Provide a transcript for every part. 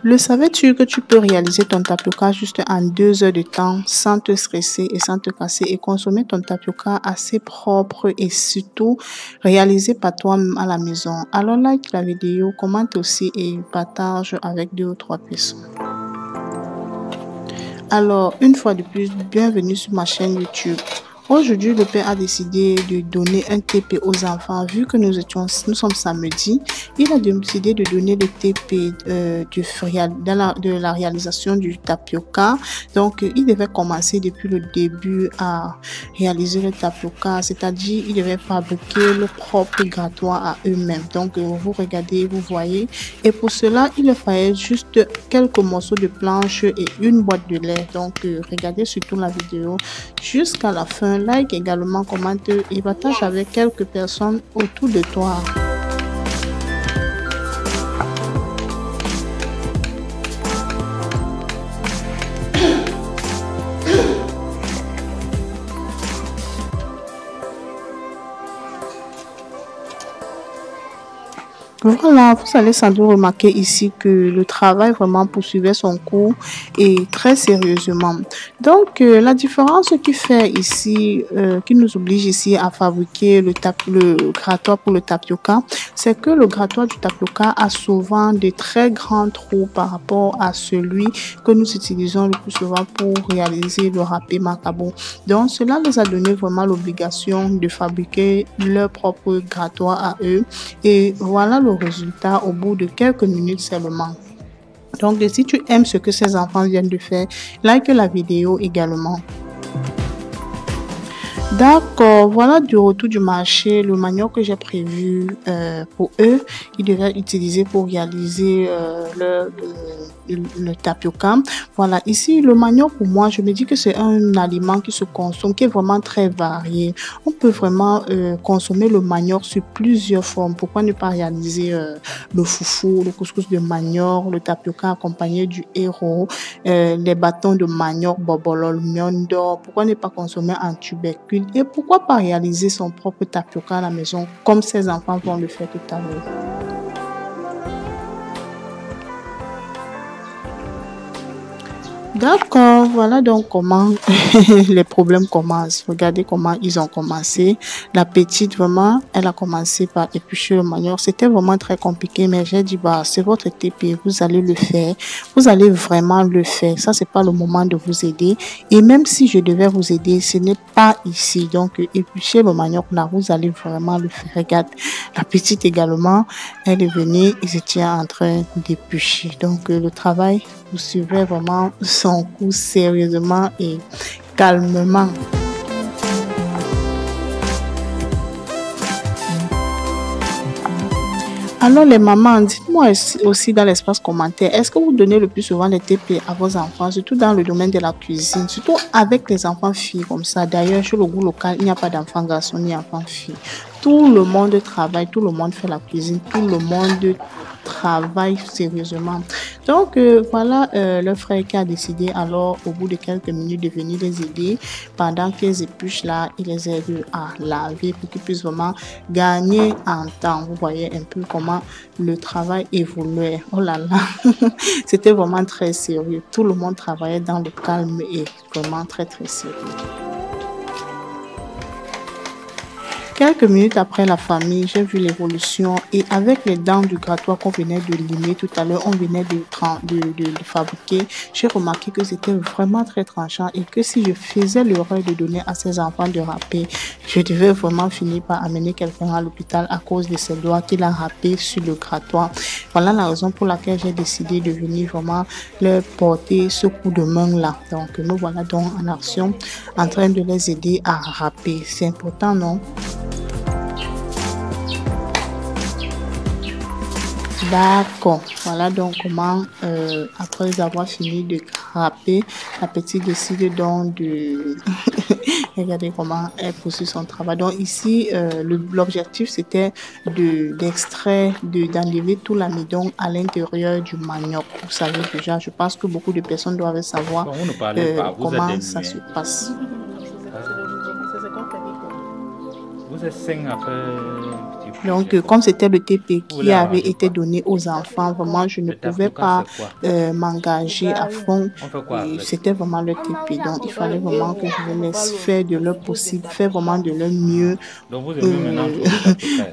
Le savais-tu que tu peux réaliser ton tapioca juste en 2 heures de temps sans te stresser et sans te casser et consommer ton tapioca assez propre et surtout réalisé par toi-même à la maison? Alors like la vidéo, commente aussi et partage avec 2 ou 3 personnes. Alors, une fois de plus, bienvenue sur ma chaîne YouTube. Aujourd'hui, le père a décidé de donner un TP aux enfants. Vu que nous sommes samedi, il a décidé de donner le TP de la réalisation du tapioca. Donc, il devait commencer depuis le début à réaliser le tapioca, c'est-à-dire il devait fabriquer le propre grattoir à eux-mêmes. Donc, vous regardez, vous voyez. Et pour cela, il fallait juste quelques morceaux de planche et une boîte de lait. Donc, regardez surtout la vidéo jusqu'à la fin. Like également, commente et partage avec quelques personnes autour de toi. Voilà, vous allez sans doute remarquer ici que le travail vraiment poursuivait son cours et très sérieusement. Donc, la différence qui fait ici, qui nous oblige ici à fabriquer le grattoir pour le tapioca, c'est que le grattoir du tapioca a souvent de très grands trous par rapport à celui que nous utilisons le plus souvent pour réaliser le râpé macabo. Donc, cela les a donné vraiment l'obligation de fabriquer leur propre grattoir à eux. Et voilà le résultat au bout de quelques minutes seulement. Donc, si tu aimes ce que ces enfants viennent de faire, like la vidéo également. D'accord, voilà du retour du marché, le manioc que j'ai prévu pour eux, ils devaient utiliser pour réaliser le tapioca. Voilà, ici le manioc pour moi, je me dis que c'est un aliment qui se consomme, qui est vraiment très varié. On peut vraiment consommer le manioc sur plusieurs formes. Pourquoi ne pas réaliser le foufou, le couscous de manioc, le tapioca accompagné du héros, les bâtons de manioc, bobolol, miondo. Pourquoi ne pas consommer un tubercule? Et pourquoi pas réaliser son propre tapioca à la maison comme ses enfants vont le faire tout à l'heure. D'accord, voilà donc comment les problèmes commencent. Regardez comment ils ont commencé. La petite, vraiment, elle a commencé par éplucher le manioc. C'était vraiment très compliqué, mais j'ai dit, bah, c'est votre TP, vous allez le faire. Vous allez vraiment le faire. Ça, c'est pas le moment de vous aider. Et même si je devais vous aider, ce n'est pas ici. Donc, éplucher le manioc, là, vous allez vraiment le faire. Regarde, la petite également, elle est venue, ils étaient en train d'éplucher. Donc, le travail, vous suivez vraiment son cours sérieusement et calmement. Alors les mamans, dites-moi aussi dans l'espace commentaire, est-ce que vous donnez le plus souvent les TP à vos enfants, surtout dans le domaine de la cuisine, surtout avec les enfants filles comme ça. D'ailleurs, chez le goût local, il n'y a pas d'enfants garçons ni enfants filles. Tout le monde travaille, tout le monde fait la cuisine, tout le monde travaille sérieusement. Donc voilà le frère qui a décidé alors au bout de quelques minutes de venir les aider pendant qu'ils épluchent là, il les aide à laver pour qu'ils puissent vraiment gagner en temps. Vous voyez un peu comment le travail évoluait. Oh là là, c'était vraiment très sérieux. Tout le monde travaillait dans le calme et vraiment très sérieux. Quelques minutes après la famille, j'ai vu l'évolution et avec les dents du grattoir qu'on venait de limer tout à l'heure, on venait de fabriquer, j'ai remarqué que c'était vraiment très tranchant et que si je faisais l'erreur de donner à ces enfants de râper, je devais vraiment finir par amener quelqu'un à l'hôpital à cause de ses doigts qu'il a râpé sur le grattoir. Voilà la raison pour laquelle j'ai décidé de venir vraiment leur porter ce coup de main là. Donc nous voilà donc en action en train de les aider à râper. C'est important, non? D'accord, voilà donc comment après avoir fini de râper, la petite décide donc de regardez comment elle poursuit son travail. Donc ici l'objectif c'était d'extraire, d'enlever tout l'amidon à l'intérieur du manioc. Vous savez déjà, je pense que beaucoup de personnes doivent savoir comment ça se passe. Vous êtes 5 après Donc, comme c'était le TP qui avait été donné aux enfants, vraiment, je ne pouvais pas m'engager à fond. C'était vraiment le TP. Donc, il fallait vraiment que je les laisse faire de leur possible, faire vraiment de leur mieux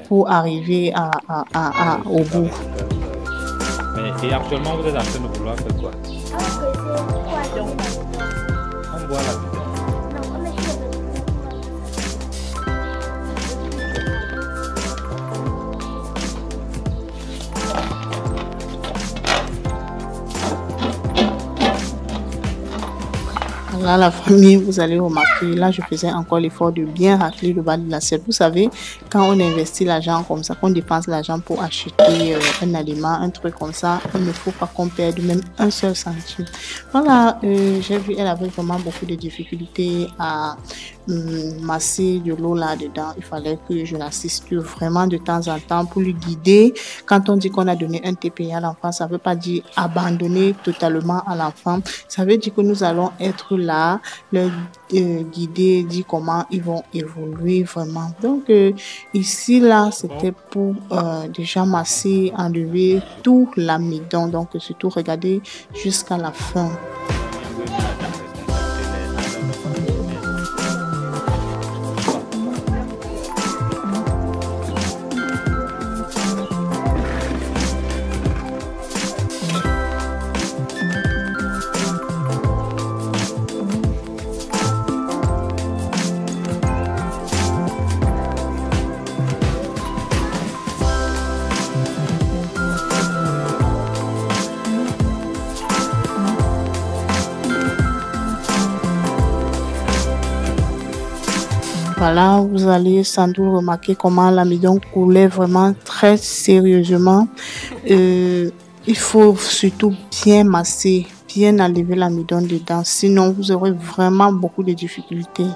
pour arriver au bout. Et actuellement, vous êtes en train de vouloir faire quoi? On voit la vidéo. Là, la famille, vous allez remarquer, là, je faisais encore l'effort de bien racler le bas de l'assiette. Vous savez, quand on investit l'argent comme ça, qu'on dépense l'argent pour acheter un aliment, un truc comme ça, il ne faut pas qu'on perde même un seul centime. Voilà, j'ai vu, elle avait vraiment beaucoup de difficultés à masser de l'eau là-dedans. Il fallait que je l'assiste vraiment de temps en temps pour lui guider. Quand on dit qu'on a donné un TPI à l'enfant, ça ne veut pas dire abandonner totalement à l'enfant. Ça veut dire que nous allons être là, leur guider, dire comment ils vont évoluer vraiment. Donc, ici, là, c'était pour déjà masser, enlever tout l'amidon. Donc, surtout, regarder jusqu'à la fin. Voilà, vous allez sans doute remarquer comment l'amidon coulait vraiment très sérieusement. Il faut surtout bien masser, bien enlever l'amidon dedans, sinon vous aurez vraiment beaucoup de difficultés.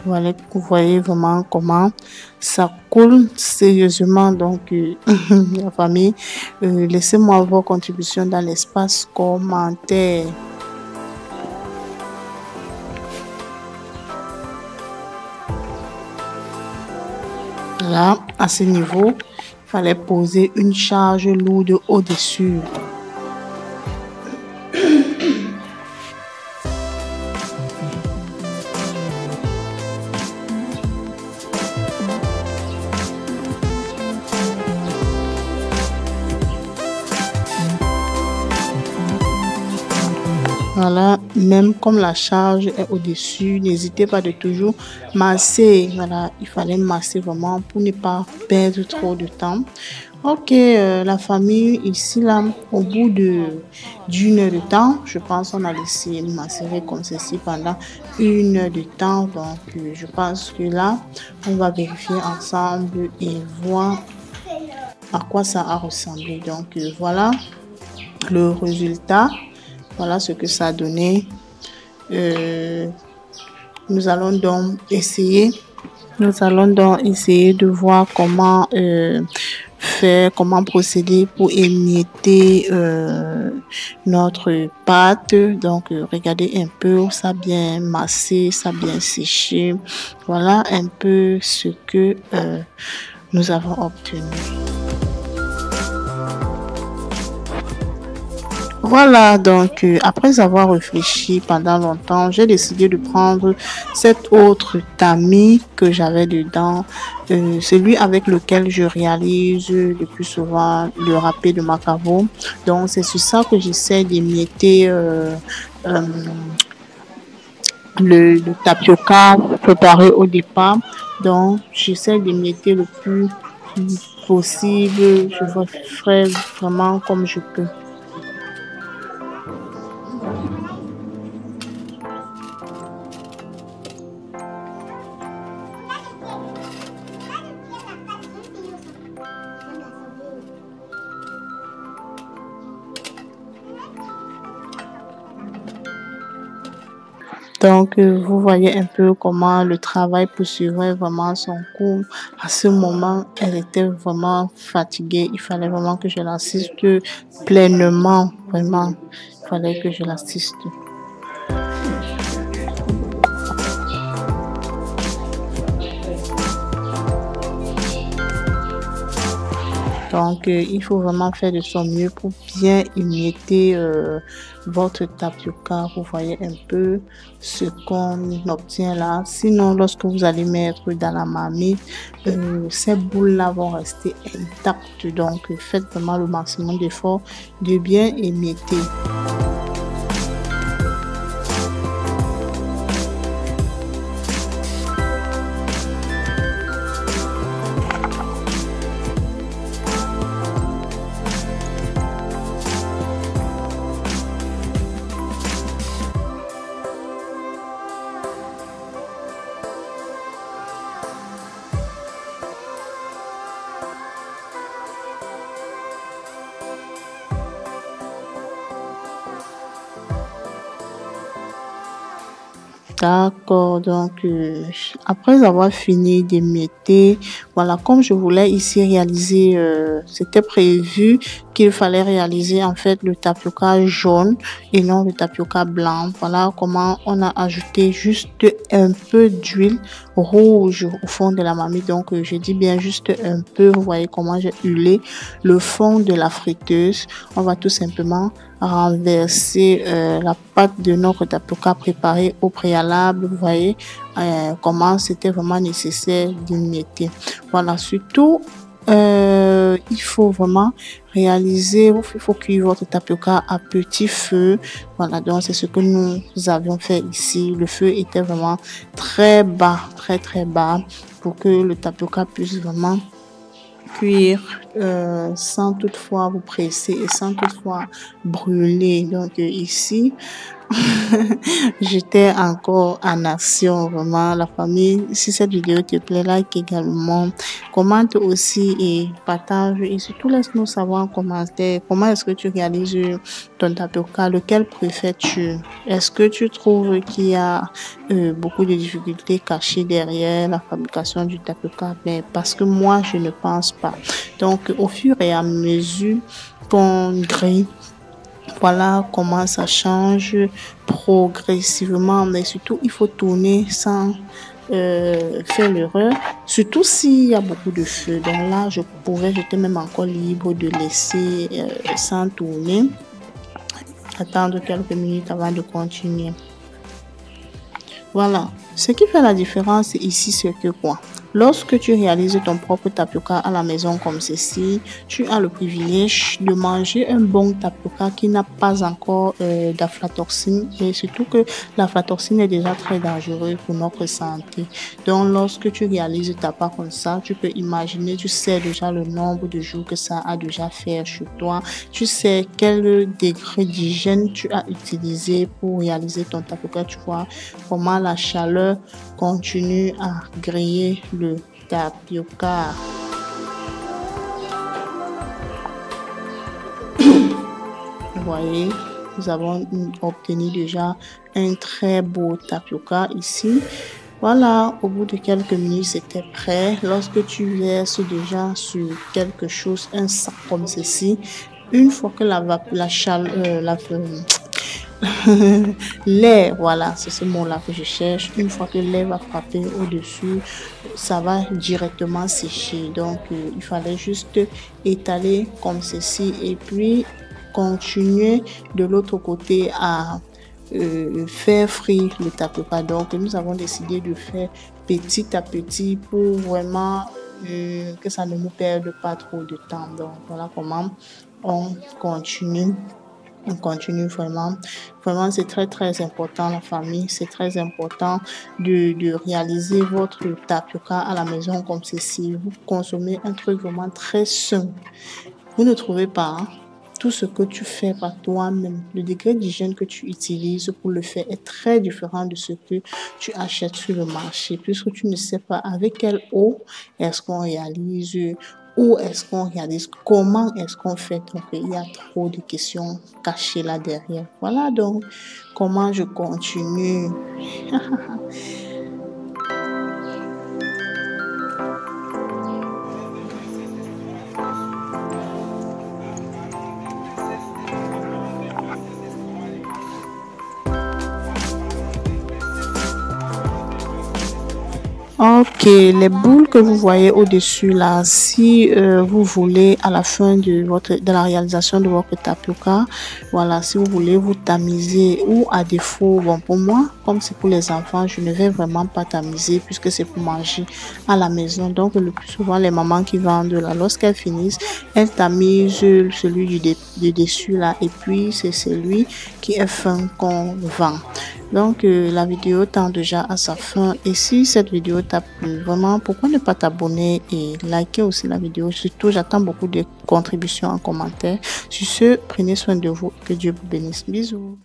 Voilà, vous voyez vraiment comment ça coule sérieusement. Donc, la famille, laissez-moi vos contributions dans l'espace commentaire. Là, à ce niveau, il fallait poser une charge lourde au-dessus. Voilà, même comme la charge est au-dessus, n'hésitez pas de toujours masser. Voilà, il fallait masser vraiment pour ne pas perdre trop de temps. Ok, la famille ici, là, au bout d'une heure de temps, je pense qu'on a laissé macérer comme ceci pendant une heure de temps. Donc, je pense que là, on va vérifier ensemble et voir à quoi ça a ressemblé. Donc, voilà le résultat. Voilà ce que ça a donné. Nous allons donc essayer de voir comment comment procéder pour émietter notre pâte. Donc, regardez un peu, ça a bien massé, ça a bien séché. Voilà un peu ce que nous avons obtenu. Voilà, donc après avoir réfléchi pendant longtemps, j'ai décidé de prendre cet autre tamis que j'avais dedans, celui avec lequel je réalise le plus souvent le râpé de macabo. Donc c'est sur ça que j'essaie d'émietter le tapioca préparé au départ. Donc j'essaie d'émietter le plus possible, je ferai vraiment comme je peux. Donc, vous voyez un peu comment le travail poursuivait vraiment son cours. À ce moment, elle était vraiment fatiguée. Il fallait vraiment que je l'assiste pleinement. Vraiment, il fallait que je l'assiste. Donc, il faut vraiment faire de son mieux pour bien émietter votre tapioca. Vous voyez un peu ce qu'on obtient là. Sinon, lorsque vous allez mettre dans la marmite, ces boules-là vont rester intactes. Donc, faites vraiment le maximum d'efforts de bien émietter. D'accord, donc après avoir fini d'émietter, voilà, comme je voulais ici réaliser, c'était prévu qu'il fallait réaliser en fait le tapioca jaune et non le tapioca blanc. Voilà comment on a ajouté juste un peu d'huile rouge au fond de la marmite. Donc je dis bien juste un peu, vous voyez comment j'ai huilé le fond de la friteuse. On va tout simplement renverser la pâte de notre tapioca préparée au préalable. Vous voyez comment c'était vraiment nécessaire d'émietter. Voilà, surtout il faut vraiment réaliser, il faut cuire votre tapioca à petit feu. Voilà, donc c'est ce que nous avions fait ici. Le feu était vraiment très bas, très bas pour que le tapioca puisse vraiment cuire sans toutefois vous presser et sans toutefois brûler. Donc ici, j'étais encore en action, vraiment. La famille, si cette vidéo te plaît, like également, commente aussi et partage. Et surtout, laisse-nous savoir en commentaire comment est-ce que tu réalises ton tapioca, lequel préfères-tu? Est-ce que tu trouves qu'il y a beaucoup de difficultés cachées derrière la fabrication du tapioca? Mais parce que moi, je ne pense pas. Donc, au fur et à mesure qu'on grille, voilà comment ça change progressivement, mais surtout il faut tourner sans faire l'erreur, surtout s'il y a beaucoup de feu. Donc là, j'étais même encore libre de laisser sans tourner, attendre quelques minutes avant de continuer. Voilà, ce qui fait la différence ici, c'est que quoi? Lorsque tu réalises ton propre tapioca à la maison comme ceci, tu as le privilège de manger un bon tapioca qui n'a pas encore d'aflatoxine, et surtout que l'aflatoxine est déjà très dangereuse pour notre santé. Donc lorsque tu réalises ta part comme ça, tu peux imaginer, tu sais déjà le nombre de jours que ça a déjà fait chez toi, tu sais quel degré d'hygiène tu as utilisé pour réaliser ton tapioca, tu vois comment la chaleur continue à griller le tapioca. Vous voyez, nous avons obtenu déjà un très beau tapioca ici. Voilà, au bout de quelques minutes, c'était prêt. Lorsque tu verses déjà sur quelque chose, un sac comme ceci, une fois que la chaleur, l'air, voilà, c'est ce mot-là que je cherche. Une fois que l'air va frapper au-dessus, ça va directement sécher. Donc, il fallait juste étaler comme ceci et puis continuer de l'autre côté à faire frire le tapioca. Donc, nous avons décidé de faire petit à petit pour vraiment que ça ne nous perde pas trop de temps. Donc, voilà comment on continue. On continue vraiment. Vraiment, c'est très important, la famille. C'est très important de réaliser votre tapioca à la maison comme ceci. Vous consommez un truc vraiment très sain. Vous ne trouvez pas, hein? Tout ce que tu fais par toi-même, le degré d'hygiène que tu utilises pour le faire est très différent de ce que tu achètes sur le marché, puisque tu ne sais pas avec quelle eau est-ce qu'on réalise Où est-ce qu'on réalise? Comment est-ce qu'on fait? Donc, il y a trop de questions cachées là derrière. Voilà donc comment je continue. Ok, les boules que vous voyez au-dessus là, si vous voulez à la fin de la réalisation de votre tapioca, voilà, si vous voulez vous tamiser ou à défaut, bon pour moi, comme c'est pour les enfants, je ne vais vraiment pas tamiser puisque c'est pour manger à la maison. Donc le plus souvent, les mamans qui vendent là, lorsqu'elles finissent, elles tamisent celui du dessus là et puis c'est celui qui est fin qu'on vend. Donc, la vidéo tend déjà à sa fin. Et si cette vidéo t'a plu, vraiment, pourquoi ne pas t'abonner et liker aussi la vidéo? Surtout, j'attends beaucoup de contributions en commentaire. Sur ce, prenez soin de vous. Que Dieu vous bénisse. Bisous.